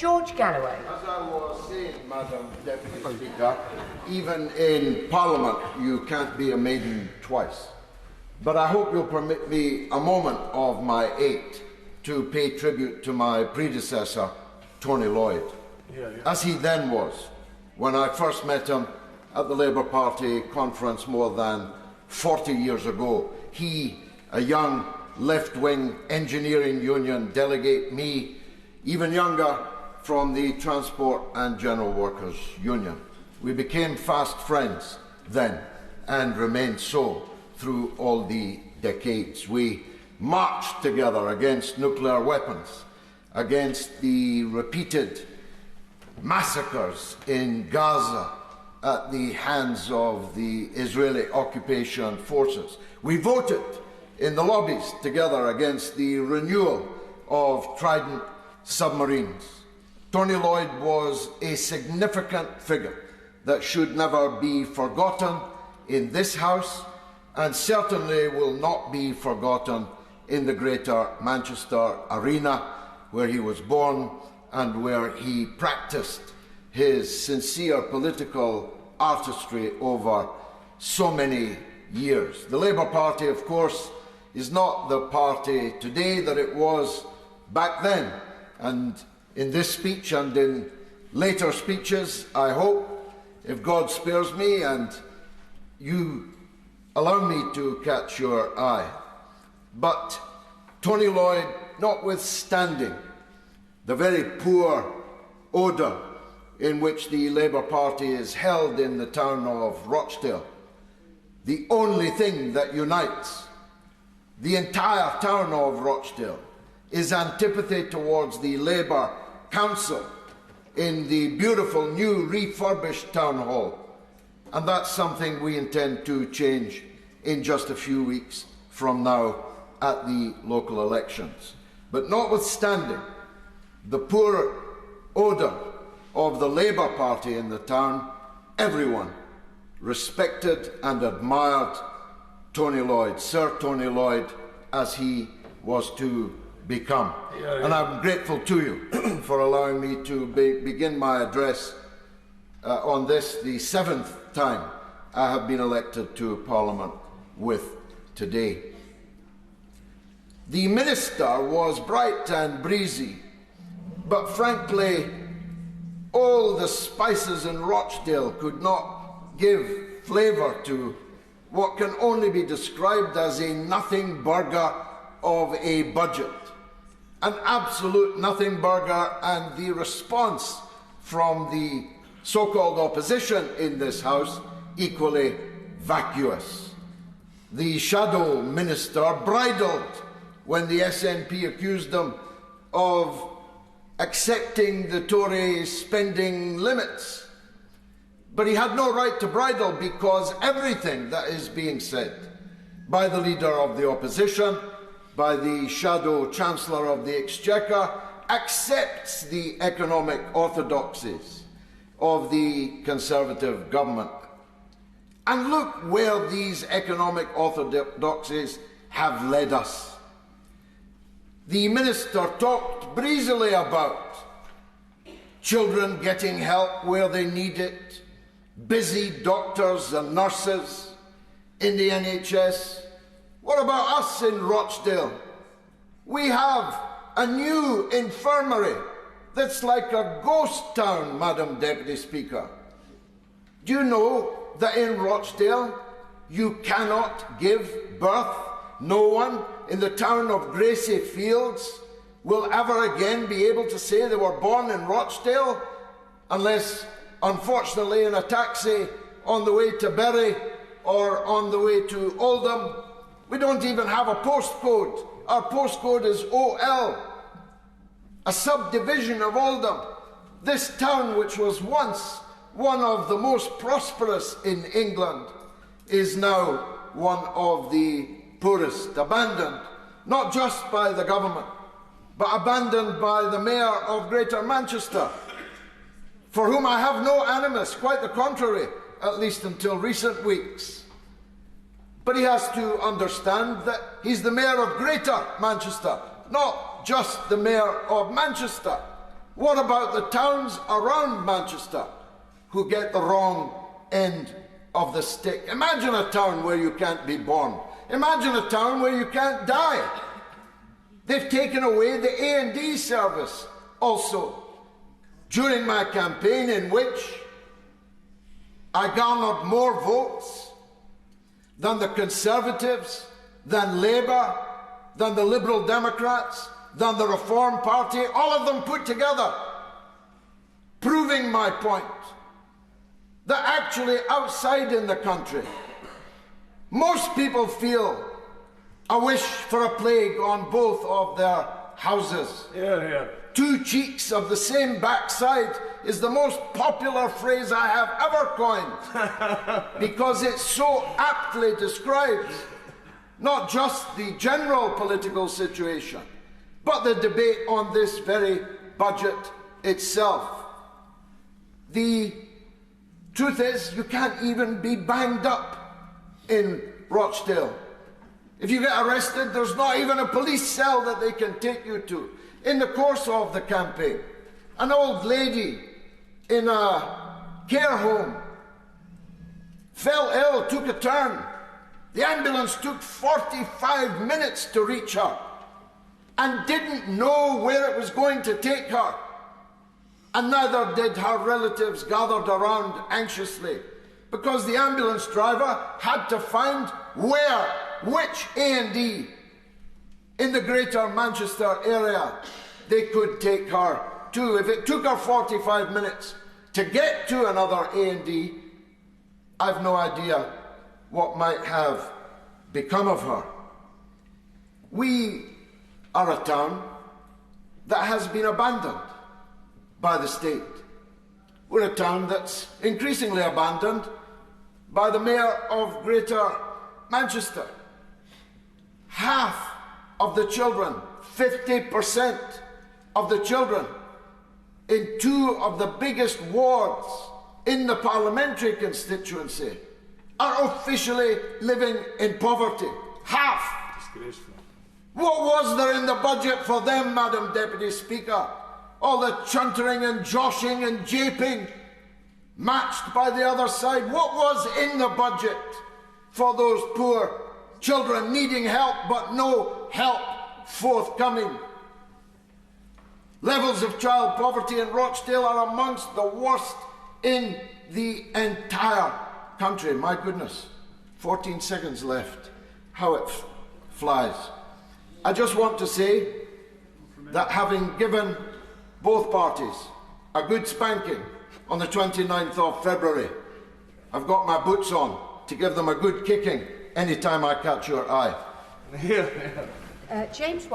George Galloway. As I was saying, Madam Deputy Speaker, even in Parliament you can't be a maiden twice. But I hope you'll permit me a moment of my 8 to pay tribute to my predecessor, Tony Lloyd, as he then was when I first met him at the Labour Party conference more than 40 years ago. He, a young left-wing engineering union delegate, me, even younger, from the Transport and General Workers Union. We became fast friends then and remained so through all the decades. We marched together against nuclear weapons, against the repeated massacres in Gaza at the hands of the Israeli occupation forces. We voted in the lobbies together against the renewal of Trident submarines. Tony Lloyd was a significant figure that should never be forgotten in this House, and certainly will not be forgotten in the Greater Manchester arena, where he was born and where he practiced his sincere political artistry over so many years. The Labour Party, of course, is not the party today that it was back then. And in this speech and in later speeches, I hope, if God spares me and you allow me to catch your eye. But Tony Lloyd, notwithstanding the very poor odour in which the Labour Party is held in the town of Rochdale, the only thing that unites the entire town of Rochdale is antipathy towards the Labour Council in the beautiful new refurbished town hall. And that's something we intend to change in just a few weeks from now at the local elections. But notwithstanding the poor odour of the Labour Party in the town, everyone respected and admired Tony Lloyd, Sir Tony Lloyd, as he was to become. And I'm grateful to you for allowing me to begin my address on this, the 7th time I have been elected to Parliament with today. The minister was bright and breezy, but frankly, all the spices in Rochdale could not give flavour to what can only be described as a nothing burger of a budget. An absolute nothing burger, and the response from the so-called opposition in this House equally vacuous. The shadow minister bridled when the SNP accused him of accepting the Tory spending limits. But he had no right to bridle, because everything that is being said by the leader of the opposition, by the shadow Chancellor of the Exchequer, accepts the economic orthodoxies of the Conservative government. And look where these economic orthodoxies have led us. The minister talked breezily about children getting help where they need it, busy doctors and nurses in the NHS. What about us in Rochdale? We have a new infirmary that's like a ghost town, Madam Deputy Speaker. Do you know that in Rochdale you cannot give birth? No one in the town of Gracie Fields will ever again be able to say they were born in Rochdale, unless, unfortunately, in a taxi on the way to Bury or on the way to Oldham. We don't even have a postcode. Our postcode is OL, a subdivision of Oldham. This town, which was once one of the most prosperous in England, is now one of the poorest, abandoned, not just by the government, but abandoned by the Mayor of Greater Manchester, for whom I have no animus, quite the contrary, at least until recent weeks. But he has to understand that he's the Mayor of Greater Manchester, not just the Mayor of Manchester. What about the towns around Manchester who get the wrong end of the stick? Imagine a town where you can't be born. Imagine a town where you can't die. They've taken away the A&D service also during my campaign, in which I garnered more votes than the Conservatives, than Labour, than the Liberal Democrats, than the Reform Party, all of them put together, proving my point that actually outside in the country, most people feel a wish for a plague on both of their houses. Hear, hear. Two cheeks of the same backside is the most popular phrase I have ever coined because it so aptly describes not just the general political situation, but the debate on this very budget itself. The truth is, you can't even be banged up in Rochdale. If you get arrested, there's not even a police cell that they can take you to. In the course of the campaign, an old lady in a care home fell ill, took a turn. The ambulance took 45 minutes to reach her and didn't know where it was going to take her. And neither did her relatives gathered around anxiously, because the ambulance driver had to find which A&D in the greater Manchester area they could take her to. If it took her 45 minutes to get to another A&D, I've no idea what might have become of her. We are a town that has been abandoned by the state. We're a town that's increasingly abandoned by the Mayor of Greater Manchester. Half of the children, 50% of the children in two of the biggest wards in the parliamentary constituency are officially living in poverty. Half. Disgraceful. What was there in the budget for them, Madam Deputy Speaker? All the chuntering and joshing and japing matched by the other side. What was in the budget for those poor children needing help but no help forthcoming? Levels of child poverty in Rochdale are amongst the worst in the entire country. My goodness, 14 seconds left. How it flies. I just want to say that having given both parties a good spanking on the 29th of February, I've got my boots on to give them a good kicking anytime I catch your eye. Hear, hear. James